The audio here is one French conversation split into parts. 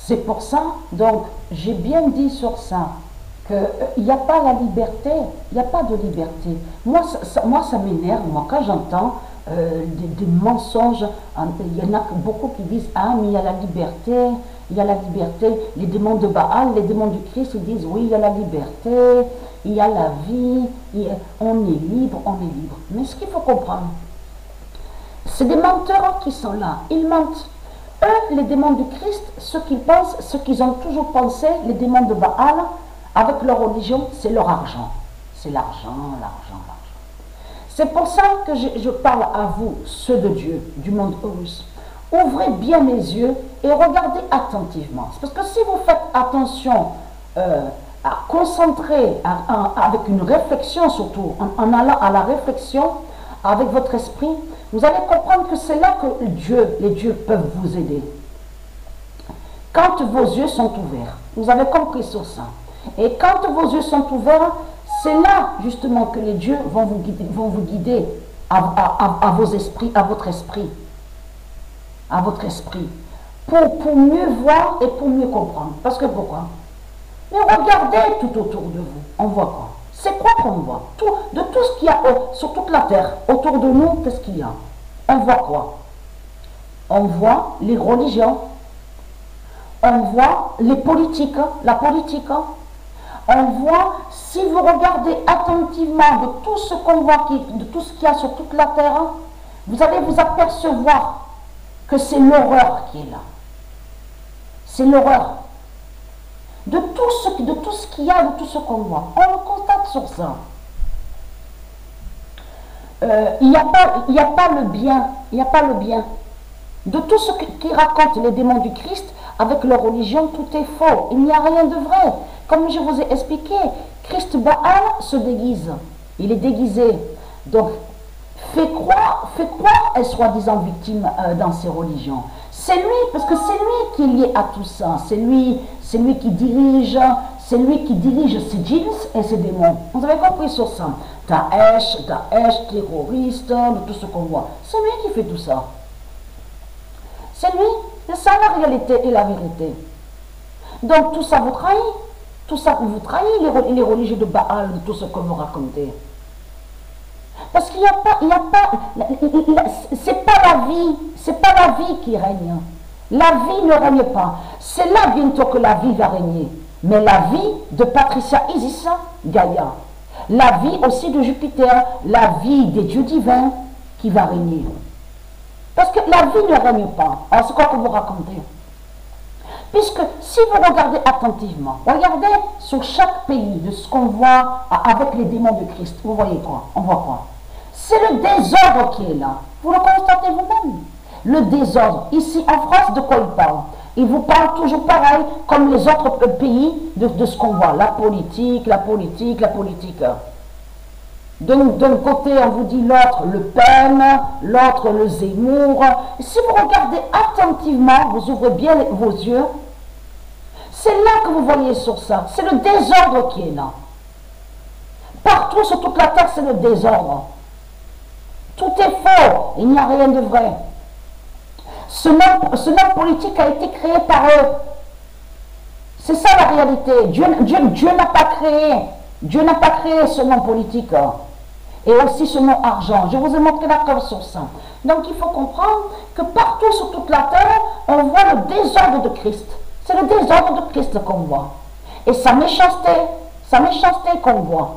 C'est pour ça, donc, j'ai bien dit sur ça, qu'il n'y a pas la liberté, il n'y a pas de liberté. Moi, ça m'énerve, moi, quand j'entends des mensonges, il y en a beaucoup qui disent, ah, mais il y a la liberté, il y a la liberté. Les démons de Baal, les démons du Christ, ils disent, oui, il y a la liberté, il y a la vie, on est libre, on est libre. Mais ce qu'il faut comprendre, c'est des menteurs qui sont là, ils mentent. Eux, les démons du Christ, ce qu'ils pensent, ce qu'ils ont toujours pensé, les démons de Baal, avec leur religion, c'est leur argent. C'est l'argent, l'argent, l'argent. C'est pour ça que je parle à vous, ceux de Dieu, du monde Horus. Ouvrez bien les yeux et regardez attentivement. Parce que si vous faites attention à concentrer, avec une réflexion surtout, en allant à la réflexion, avec votre esprit, vous allez comprendre que c'est là que les dieux peuvent vous aider. Quand vos yeux sont ouverts, vous avez compris sur ça. Et quand vos yeux sont ouverts, c'est là justement que les dieux vont vous guider à vos esprits, à votre esprit. À votre esprit. Pour mieux voir et pour mieux comprendre. Parce que pourquoi? Mais regardez tout autour de vous. On voit quoi? C'est quoi qu'on voit? De tout ce qu'il y a sur toute la terre, autour de nous, qu'est-ce qu'il y a? On voit quoi? On voit les religions. On voit les politiques, la politique. On voit, si vous regardez attentivement de tout ce qu'on voit, de tout ce qu'il y a sur toute la terre, vous allez vous apercevoir que c'est l'horreur qui est là. C'est l'horreur. De tout ce qu'il y a, de tout ce qu'on voit. On le constate sur ça. Il n'y a pas le bien. Il n'y a pas le bien. De tout ce qui racontent les démons du Christ, avec leur religion, tout est faux. Il n'y a rien de vrai. Comme je vous ai expliqué, Christ Baal se déguise. Il est déguisé. Donc, fait croire est soi-disant victime dans ces religions. C'est lui, parce que c'est lui qui est lié à tout ça. C'est lui qui dirige, c'est lui qui dirige ses djinns et ses démons. Vous avez compris sur ça. Daesh, terroriste, de tout ce qu'on voit. C'est lui qui fait tout ça. C'est lui. C'est ça la réalité et la vérité. Donc tout ça vous trahit. Tout ça vous trahit, les religieux de Baal, de tout ce que vous racontez. Parce qu'il n'y a pas, c'est pas la vie qui règne. La vie ne règne pas. C'est là bientôt que la vie va régner. Mais la vie de Patricia Isis, Gaïa, la vie aussi de Jupiter, la vie des dieux divins qui va régner. Parce que la vie ne règne pas. Alors c'est quoi que vous racontez? Puisque si vous regardez attentivement, regardez sur chaque pays de ce qu'on voit avec les démons de Christ, vous voyez quoi? On voit quoi? C'est le désordre qui est là. Vous le constatez vous-même. Le désordre. Ici en France, de quoi il parle? Il vous parle toujours pareil, comme les autres pays, de ce qu'on voit. La politique, la politique, la politique. D'un côté, on vous dit l'autre le Pen, l'autre le Zemmour. Si vous regardez attentivement, vous ouvrez bien vos yeux, c'est là que vous voyez sur ça. C'est le désordre qui est là. Partout sur toute la terre, c'est le désordre. Tout est faux, il n'y a rien de vrai. Ce nom politique a été créé par eux. C'est ça la réalité. Dieu n'a pas créé ce nom politique. Et aussi ce nom argent. Je vous ai montré la preuve sur ça. Donc il faut comprendre que partout sur toute la terre, on voit le désordre de Christ. C'est le désordre de Christ qu'on voit. Et sa méchanceté qu'on voit.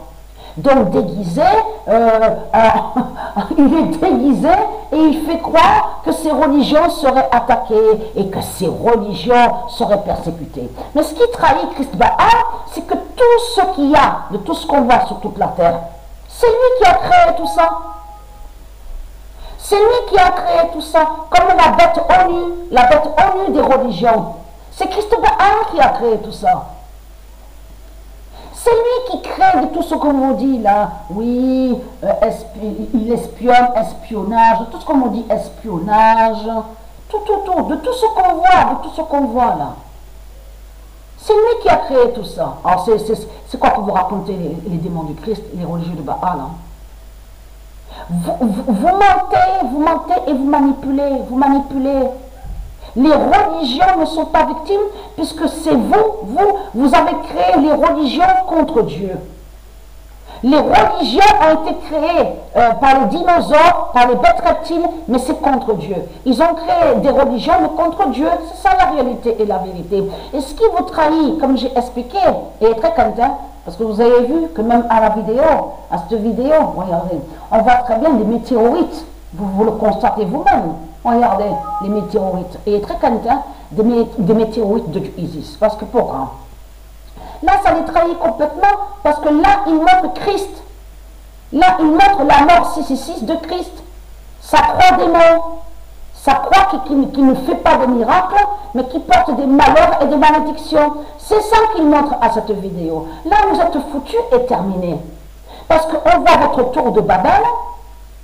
Donc déguisé, il est déguisé et il fait croire que ces religions seraient attaquées et que ces religions seraient persécutées. Mais ce qui trahit Christ Baal, c'est que tout ce qu'il y a, de tout ce qu'on voit sur toute la terre, c'est lui qui a créé tout ça. C'est lui qui a créé tout ça, comme la bête ONU des religions. C'est Christ Baal qui a créé tout ça. C'est lui qui crée de tout ce qu'on vous dit là. Oui, il espionne, espionnage, tout ce qu'on vous dit, espionnage, tout, de tout ce qu'on voit, là. C'est lui qui a créé tout ça. Alors c'est quoi que vous racontez les démons du Christ, les religieux de Baal, hein? Vous mentez et vous manipulez. Les religions ne sont pas victimes puisque c'est vous avez créé les religions contre Dieu. Les religions ont été créées par les dinosaures, par les bêtes reptiles, mais c'est contre Dieu. Ils ont créé des religions, mais contre Dieu. C'est ça la réalité et la vérité. Et ce qui vous trahit, comme j'ai expliqué, et très content, parce que vous avez vu que même à la vidéo, à cette vidéo, regardez, on voit très bien des météorites. Vous le constatez vous-même. Regardez les météorites. Et très content des météorites de Isis. Parce que pourquoi? Là, ça les trahit complètement parce que là, il montre Christ. Là, il montre la mort 666 de Christ. Sa croix des morts. Sa croix qui ne fait pas de miracles, mais qui porte des malheurs et des malédictions. C'est ça qu'il montre à cette vidéo. Là, vous êtes foutus et terminés. Parce qu'on voit votre tour de Babel,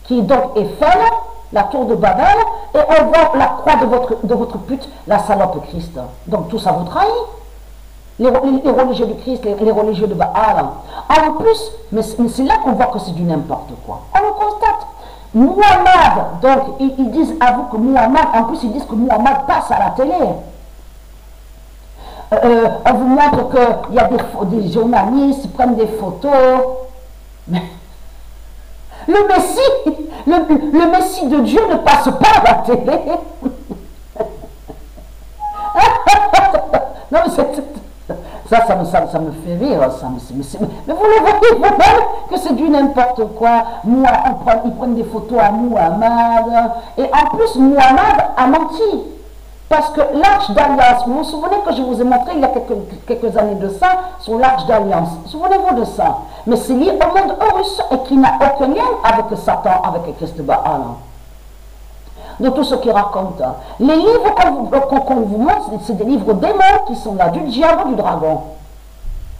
qui donc est Eiffel, la tour de Babel, et on voit la croix de votre pute, la salope Christ. Donc tout ça vous trahit. Les religieux du Christ, les religieux de Baal. En plus, mais c'est là qu'on voit que c'est du n'importe quoi. On le constate. Muhammad, donc ils disent à vous que Muhammad, en plus ils disent que Muhammad passe à la télé. On vous montre qu'il y a des journalistes qui prennent des photos. Mais le Messie de Dieu ne passe pas à la télé. Non, mais ça me fait rire, mais vous le voyez vous-même que c'est du n'importe quoi. Ils prennent des photos à Muhammad, et en plus Muhammad a menti, parce que l'arche d'alliance, vous vous souvenez que je vous ai montré il y a quelques années de ça, sur l'arche d'alliance, souvenez-vous de ça, mais c'est lié au monde russe et qui n'a aucun lien avec Satan, avec Christ de Baal. De tout ce qu'il raconte. Les livres qu'on vous montre, c'est des livres démons qui sont là, du diable, du dragon.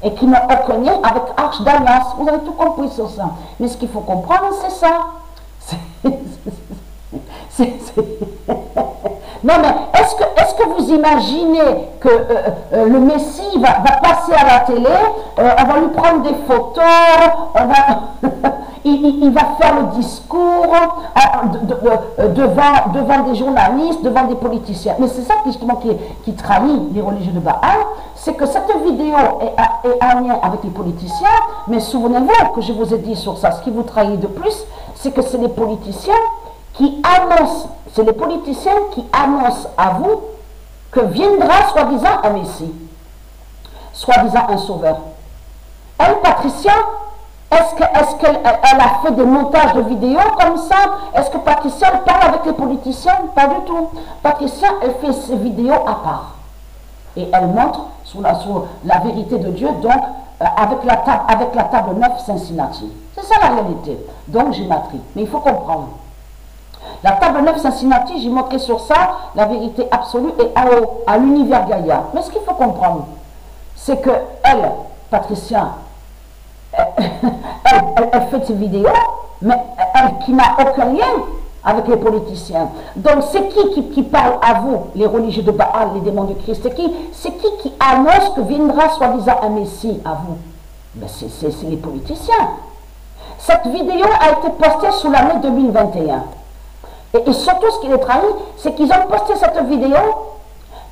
Et qui n'ont aucun lien avec Arche d'Alliance. Vous avez tout compris sur ça. Mais ce qu'il faut comprendre, c'est ça. Non, mais est-ce que vous imaginez que le Messie va passer à la télé, on va lui prendre des photos, il va faire le discours devant des journalistes, devant des politiciens. Mais c'est ça justement qui trahit les religieux de Baal, c'est que cette vidéo est en lien avec les politiciens, mais souvenez-vous que je vous ai dit sur ça, ce qui vous trahit de plus, c'est que c'est les politiciens qui annoncent, c'est les politiciens qui annoncent à vous que viendra soi-disant un Messie, soi-disant un sauveur. Elle, Patricia, est-ce qu'elle a fait des montages de vidéos comme ça? Est-ce que Patricia parle avec les politiciens? Pas du tout. Patricia, elle fait ses vidéos à part. Et elle montre sur la vérité de Dieu, donc avec la table 9 Cincinnati. C'est ça la réalité. Donc j'ai matri. Mais il faut comprendre. La table 9 Cincinnati, j'ai montré sur ça la vérité absolue et à l'univers Gaïa. Mais ce qu'il faut comprendre, c'est que elle, Patricia, elle fait ses vidéos, mais elle qui n'a aucun lien avec les politiciens. Donc c'est qui parle à vous, les religieux de Baal, les démons du Christ? C'est qui annonce que viendra soi-disant un Messie à vous? Ben c'est les politiciens. Cette vidéo a été postée sous l'année 2021. Et surtout, ce qui les trahit, c'est qu'ils ont posté cette vidéo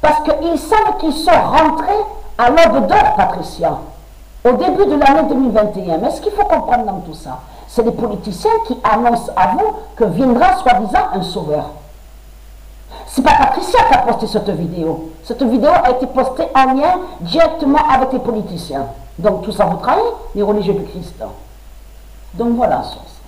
parce qu'ils savent qu'ils sont rentrés à l'aube d'or, Patricia, au début de l'année 2021. Mais ce qu'il faut comprendre dans tout ça, c'est les politiciens qui annoncent à vous que viendra soi-disant un sauveur. C'est pas Patricia qui a posté cette vidéo. Cette vidéo a été postée en lien directement avec les politiciens. Donc tout ça vous trahit, les religieux du Christ. Donc voilà, source.